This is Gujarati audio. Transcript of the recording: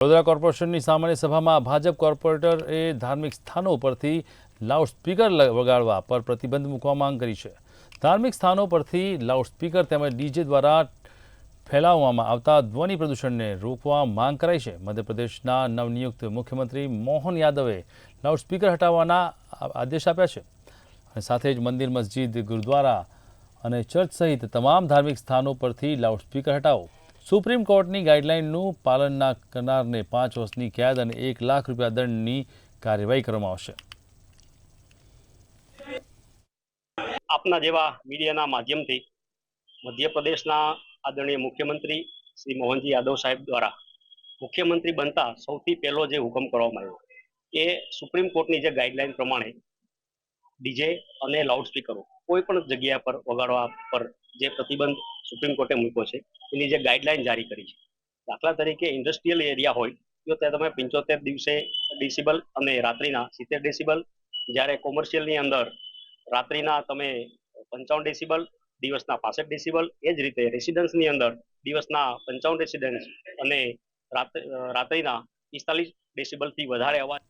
વડોદરા કોર્પોરેશનની સામાન્ય સભામાં ભાજપ કોર્પોરેટરે ધાર્મિક સ્થાનો પરથી લાઉડસ્પીકર વગાડવા પર પ્રતિબંધ મૂકવા માંગ કરી છે। ધાર્મિક સ્થાનો પરથી લાઉડસ્પીકર તેમજ ડીજે દ્વારા ફેલાવવામાં આવતા ધ્વનિ પ્રદૂષણને રોકવા માંગ કરાઈ છે। મધ્યપ્રદેશના નવનિયુક્ત મુખ્યમંત્રી મોહન યાદવે લાઉડસ્પીકર હટાવવાના આદેશ આપ્યા છે અને સાથે જ મંદિર, મસ્જિદ, ગુરુદ્વારા અને ચર્ચ સહિત તમામ ધાર્મિક સ્થાનો પરથી લાઉડસ્પીકર હટાવો। સુપ્રીમ કોર્ટની ગાઈડલાઈનનું પાલન ન કરનારને 5 વર્ષની કેદ અને ₹1 લાખ દંડની કાર્યવાહી કરવામાં આવશે। આપના જેવા મીડિયાના માધ્યમથી મધ્યપ્રદેશના આદરણીય મુખ્યમંત્રી શ્રી મોહનજી યાદવ સાહેબ દ્વારા મુખ્યમંત્રી બનતા સૌથી પહેલો જે હુકમ કરવામાં આવ્યો એ સુપ્રીમ કોર્ટની જે ગાઈડલાઈન પ્રમાણે ડીજે અને લાઉડસ્પીકરો કોઈ પણ જગ્યા પર વગાડવા પર જે પ્રતિબંધ સુપ્રીમ કોર્ટે મૂક્યો છે એની જે ગાઈડલાઈન જારી કરી છે। દાખલા તરીકે ઇન્ડસ્ટ્રીયલ એરિયા હોય તો ત્યાં તમે 75 ડેસિબલ અને રાત્રિના 70 ડેસિબલ, જ્યારે કોમર્શિયલની અંદર રાત્રિના તમે 55 ડેસિબલ, દિવસના 65 ડેસિબલ, એ જ રીતે રેસિડન્સની અંદર દિવસના 55 ડેસિબલ અને રાત્રિના 45 ડેસિબલથી વધારે અવાજ